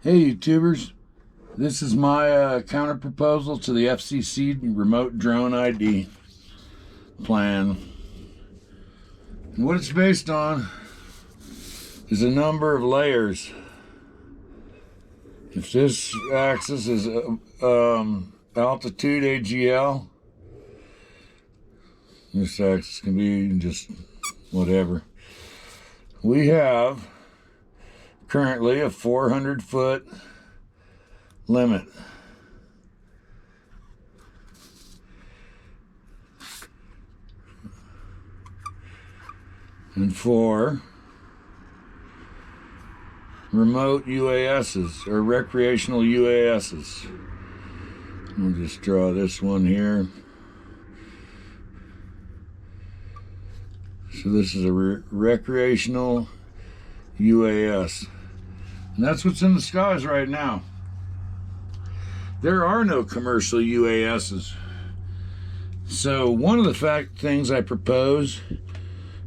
Hey YouTubers, this is my counter proposal to the FCC Remote Drone ID plan. And what it's based on is a number of layers. If this axis is altitude AGL, this axis can be just whatever. We have currently a 400-foot limit. And for remote UASs or recreational UASs, we'll just draw this one here. So this is a recreational UAS. And that's what's in the skies right now. There are no commercial UASs. So one of the things I propose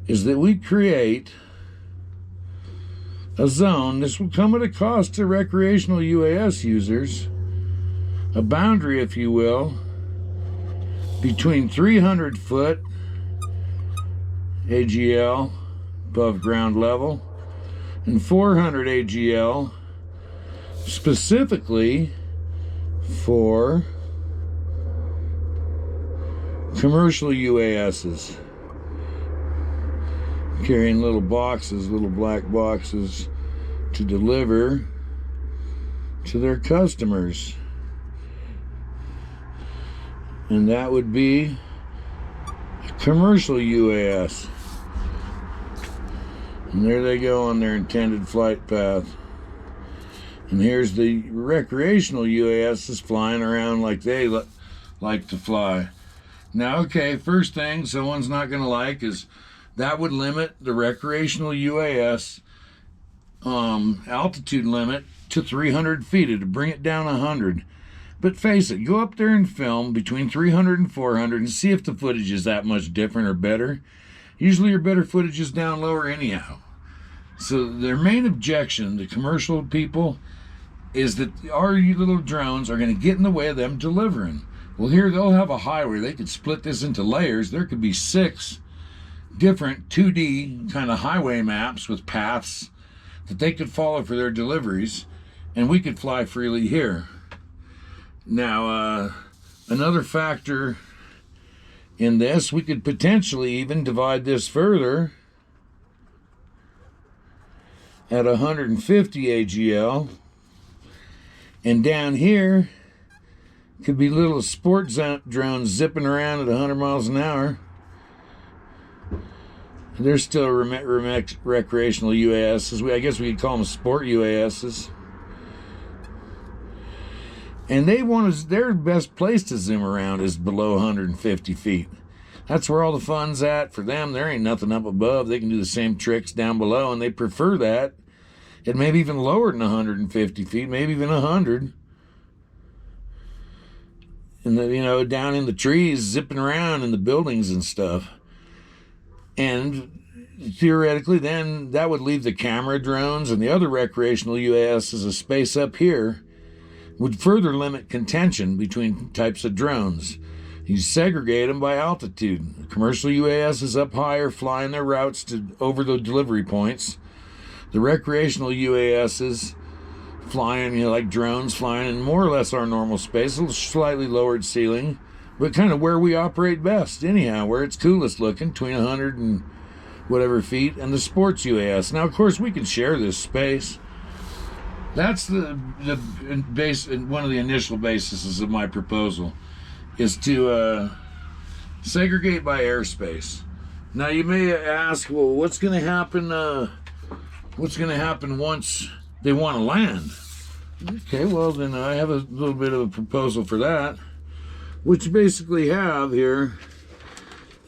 is that we create a zone. This will come at a cost to recreational UAS users, a boundary, if you will, between 300 foot AGL above ground level and 400 AGL, specifically for commercial UASs carrying little boxes, little black boxes to deliver to their customers. And that would be a commercial UAS. And there they go on their intended flight path. And here's the recreational UASs flying around like they like to fly. Now, okay, first thing someone's not going to like is that would limit the recreational UAS altitude limit to 300 feet. It'd bring it down 100. But face it, go up there and film between 300 and 400 and see if the footage is that much different or better. Usually your better footage is down lower anyhow. So their main objection to commercial people is that our little drones are going to get in the way of them delivering. Well, here they'll have a highway. They could split this into layers. There could be 6 different 2D kind of highway maps with paths that they could follow for their deliveries, and we could fly freely here. Now, another factor in this, we could potentially even divide this further at 150 AGL, and down here could be little sport drones zipping around at 100 miles an hour. They're still recreational UASs. I guess we could call them sport UASs. And their best place to zoom around is below 150 feet. That's where all the fun's at for them. There ain't nothing up above. They can do the same tricks down below, and they prefer that. It may be even lower than 150 feet, maybe even 100. And down in the trees, zipping around in the buildings and stuff. And theoretically, then that would leave the camera drones and the other recreational UAS as a space up here. Would further limit contention between types of drones. You segregate them by altitude. Commercial UAS is up higher, flying their routes over the delivery points. The recreational UASs flying, like drones, flying in more or less our normal space, a little slightly lowered ceiling, but kind of where we operate best, anyhow, where it's coolest looking, between 100 and whatever feet, and the sports UAS. Now, of course, we can share this space. That's the base, one of the initial bases of my proposal, is to segregate by airspace. Now, you may ask, well, what's going to happen? What's going to happen once they want to land? Okay, well, then I have a little bit of a proposal for that. What you basically have here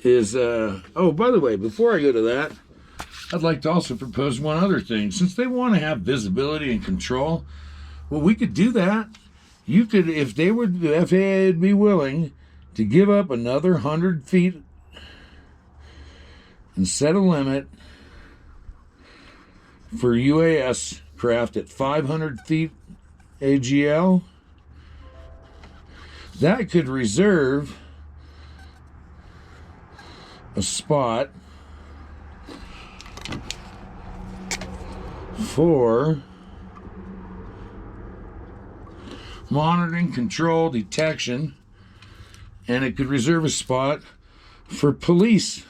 is, oh, by the way, before I go to that, I'd like to also propose one other thing. Since they want to have visibility and control, well, we could do that. You could, if they would, the FAA would be willing to give up another 100 feet and set a limit for UAS craft at 500 feet AGL, that could reserve a spot for monitoring, control, detection, and it could reserve a spot for police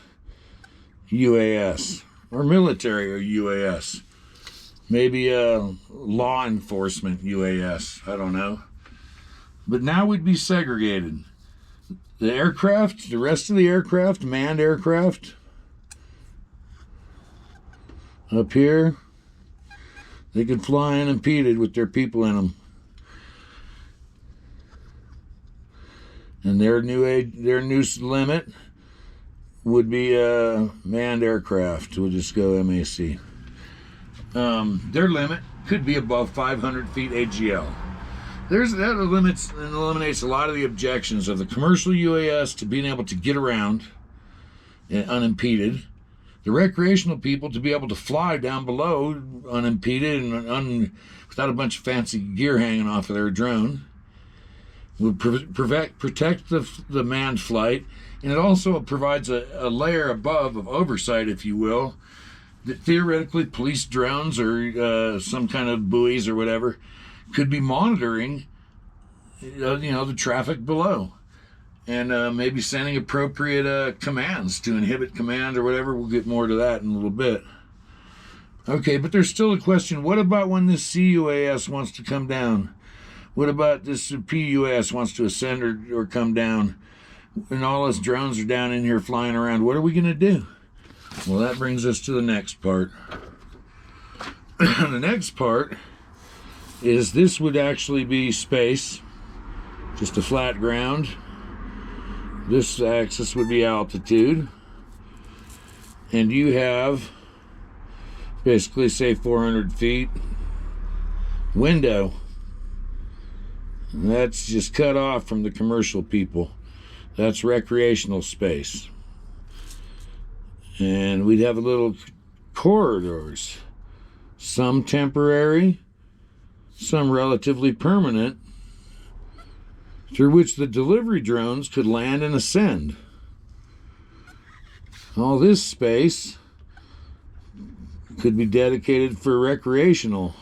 UAS or military or UAS. Maybe a law enforcement UAS, I don't know. But now we'd be segregated. The aircraft, the rest of the aircraft, manned aircraft, up here, they could fly unimpeded with their people in them. And their new limit would be manned aircraft. We'll just go MAC. Their limit could be above 500 feet AGL. That limits and eliminates a lot of the objections of the commercial UAS to being able to get around unimpeded. The recreational people to be able to fly down below unimpeded and without a bunch of fancy gear hanging off of their drone. Would protect the manned flight, and it also provides a layer above of oversight, if you will, that theoretically police drones or some kind of buoys or whatever could be monitoring, the traffic below, and maybe sending appropriate commands to inhibit command or whatever. We'll get more to that in a little bit. Okay, but there's still a question. What about when this CUAS wants to come down? What about this PUAS wants to ascend or come down? And all us drones are down in here flying around. What are we going to do? Well, that brings us to the next part. The next part is this would actually be space, just a flat ground. This axis would be altitude. And you have basically, say, 400 feet window. That's just cut off from the commercial people. That's recreational space. And we'd have little corridors, some temporary, some relatively permanent, through which the delivery drones could land and ascend. All this space could be dedicated for recreational.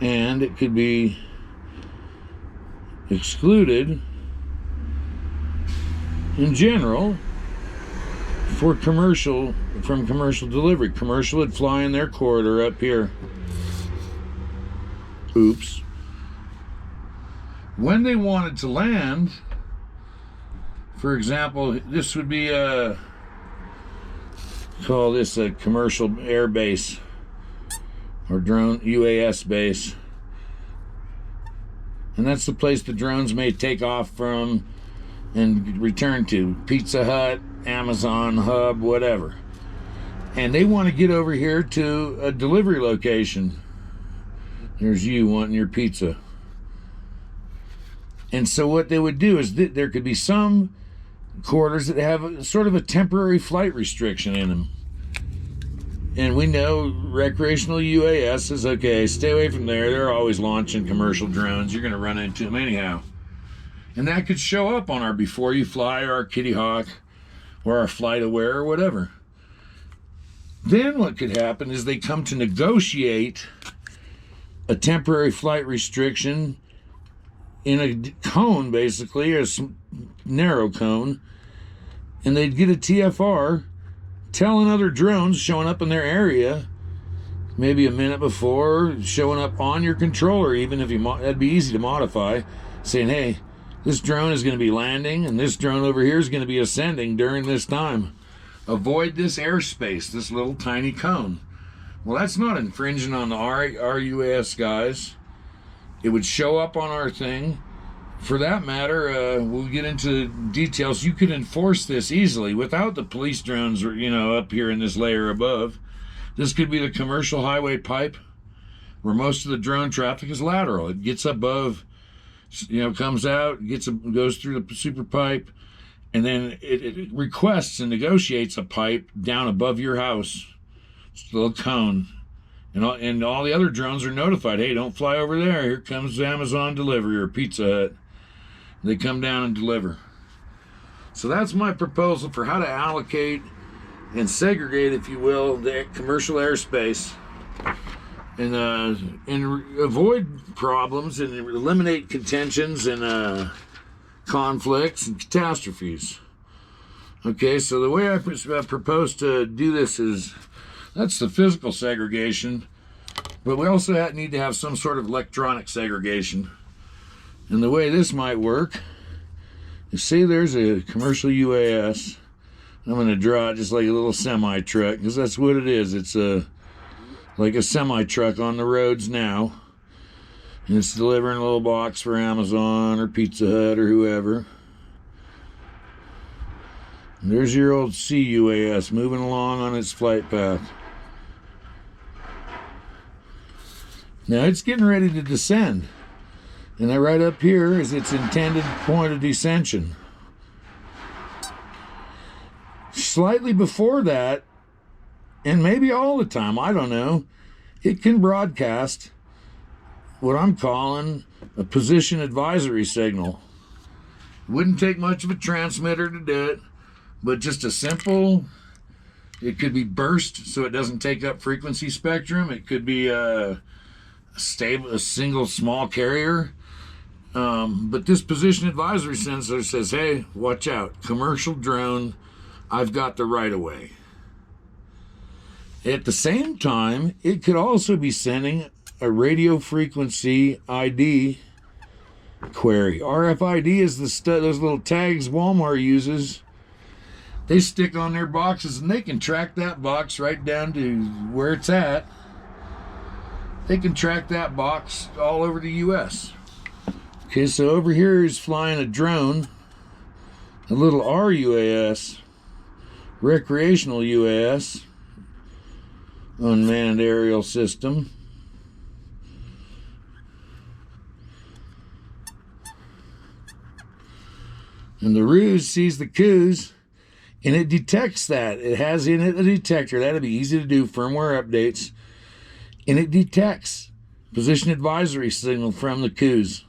And it could be excluded in general for commercial delivery. Commercial would fly in their corridor up here. Oops. When they wanted to land, for example, this would be call this a commercial air base or drone UAS base. And that's the place the drones may take off from and return to. Pizza Hut, Amazon, Hub, whatever. And they want to get over here to a delivery location. There's you wanting your pizza. And so what they would do is there could be some corridors that have sort of a temporary flight restriction in them. And we know recreational UAS is okay. Stay away from there. They're always launching commercial drones. You're going to run into them anyhow. And that could show up on our Before You Fly or our Kitty Hawk or our Flight Aware or whatever. Then what could happen is they come to negotiate a temporary flight restriction in a cone, basically, a narrow cone, and they'd get a TFR telling other drones showing up in their area maybe a minute before, showing up on your controller, even if that'd be easy to modify, saying, hey, this drone is going to be landing and this drone over here is going to be ascending during this time. Avoid this airspace, this little tiny cone. Well, that's not infringing on the RUAS guys. It would show up on our thing. For that matter, we'll get into details. You could enforce this easily without the police drones, up here in this layer above. This could be the commercial highway pipe, where most of the drone traffic is lateral. It gets above, comes out, goes through the super pipe, and then it requests and negotiates a pipe down above your house. It's a little cone. And all the other drones are notified, hey, don't fly over there. Here comes Amazon delivery or Pizza Hut. They come down and deliver. So that's my proposal for how to allocate and segregate, if you will, the commercial airspace and avoid problems and eliminate contentions and conflicts and catastrophes. Okay, so the way I propose to do this is, that's the physical segregation, but we also need to have some sort of electronic segregation. And the way this might work is, say there's a commercial UAS. I'm going to draw it just like a little semi-truck, because that's what it is. It's like a semi-truck on the roads now. And it's delivering a little box for Amazon or Pizza Hut or whoever. And there's your old CUAS moving along on its flight path. Now it's getting ready to descend. And then right up here is its intended point of descension. Slightly before that, and maybe all the time, I don't know, it can broadcast what I'm calling a position advisory signal. Wouldn't take much of a transmitter to do it, but just a simple, it could be burst so it doesn't take up frequency spectrum. It could be a single small carrier. But this position advisory sensor says, hey, watch out, commercial drone, I've got the right of way. At the same time, it could also be sending a radio frequency ID query. RFID is those little tags Walmart uses. They stick on their boxes and they can track that box right down to where it's at. They can track that box all over the US. Okay, so over here is flying a drone, a little RUAS, recreational UAS, unmanned aerial system. And the ruse sees the coos, and it detects that. It has in it a detector. That'll be easy to do, firmware updates. And it detects position advisory signal from the coos.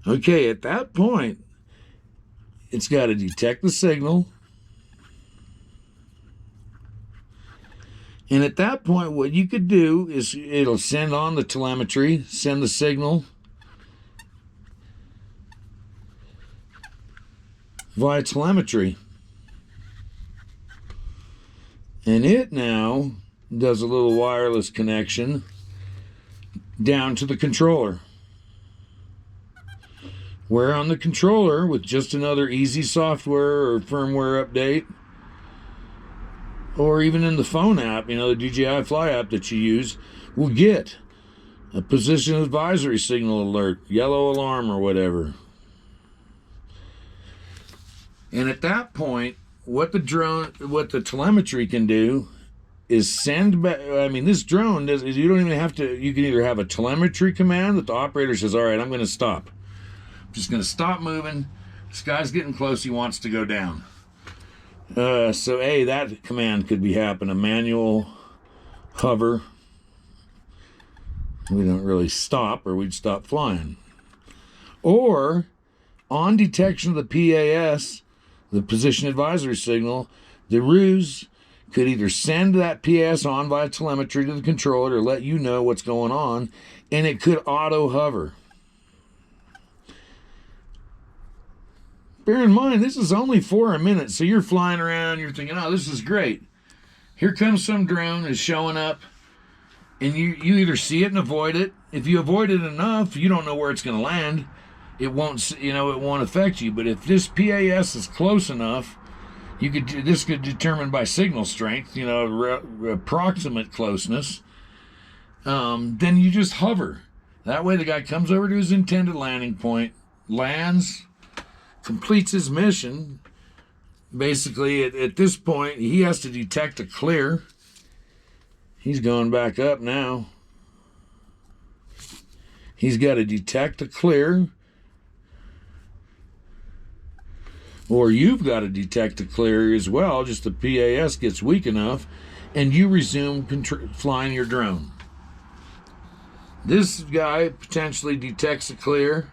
Okay, at that point, it's got to detect the signal. And at that point, what you could do is it'll send on the telemetry, send the signal via telemetry. And it now does a little wireless connection down to the controller. Where on the controller, with just another easy software or firmware update, or even in the phone app, you know, the DJI Fly app that you use, will get a position advisory signal alert, yellow alarm or whatever. And at that point, what the telemetry can do is send back. I mean, this drone does. You don't even have to. You can either have a telemetry command that the operator says, "All right, I'm going to stop. I'm just going to stop moving. This guy's getting close. He wants to go down." So that command could be happening. A manual hover. We don't really stop, or we'd stop flying. Or on detection of the PAS, the position advisory signal, the ruse could either send that PAS on via telemetry to the controller to let you know what's going on, and it could auto hover. Bear in mind, this is only for a minute, so you're flying around, you're thinking, oh, this is great. Here comes some drone is showing up, and you either see it and avoid it. If you avoid it enough, you don't know where it's going to land. It won't affect you. But if this PAS is close enough, this could determine by signal strength, approximate closeness. Then you just hover. That way, the guy comes over to his intended landing point, lands, completes his mission. Basically, at this point, he has to detect a clear. He's going back up now. He's got to detect a clear. Or you've got to detect a clear as well, just the PAS gets weak enough. and you resume flying your drone. This guy potentially detects a clear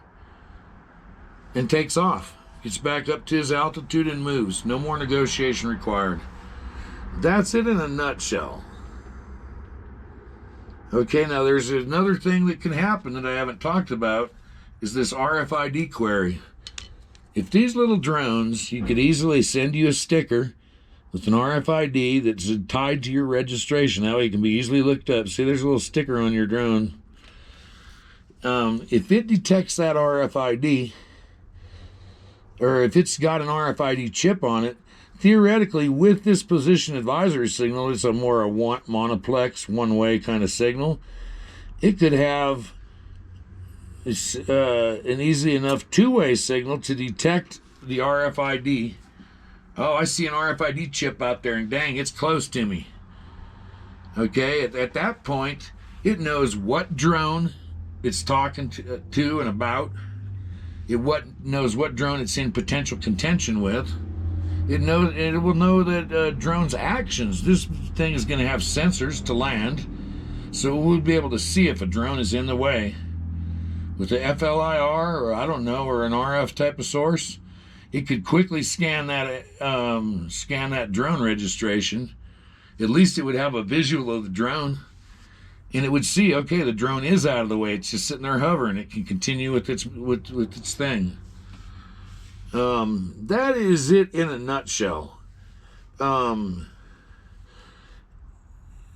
and takes off. Gets back up to his altitude and moves. No more negotiation required. That's it in a nutshell. Okay, now there's another thing that can happen that I haven't talked about, is this RFID query. If these little drones, you could easily send you a sticker with an RFID that's tied to your registration. That way it can be easily looked up. See, there's a little sticker on your drone. If it detects that RFID, or if it's got an RFID chip on it, theoretically, with this position advisory signal, it's a more monoplex, one-way kind of signal. It could have an easy enough two-way signal to detect the RFID. Oh, I see an RFID chip out there, and dang, it's close to me. Okay, at that point, it knows what drone it's talking to and about. It knows what drone it's in potential contention with. It will know that drone's actions. This thing is going to have sensors to land, so we'll be able to see if a drone is in the way. With a FLIR, or I don't know, or an RF type of source, it could quickly scan that drone registration. At least it would have a visual of the drone, and it would see, okay, the drone is out of the way. It's just sitting there hovering. It can continue with its thing. That is it in a nutshell.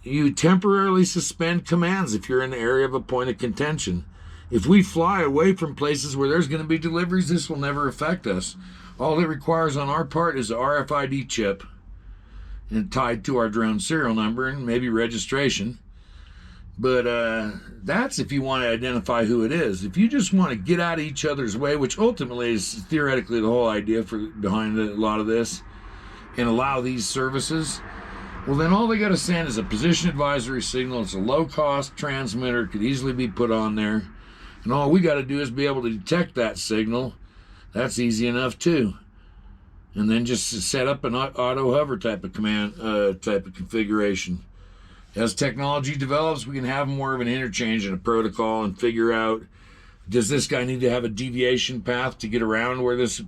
You temporarily suspend commands if you're in the area of a point of contention. If we fly away from places where there's going to be deliveries, this will never affect us. All it requires on our part is an RFID chip and tied to our drone serial number and maybe registration. But that's if you want to identify who it is. If you just want to get out of each other's way, which ultimately is theoretically the whole idea behind a lot of this, and allow these services, well, then all they got to send is a position advisory signal. It's a low-cost transmitter. It could easily be put on there. And all we got to do is be able to detect that signal. That's easy enough, too. And then just set up an auto hover type of configuration. As technology develops, we can have more of an interchange and a protocol and figure out, does this guy need to have a deviation path to get around where this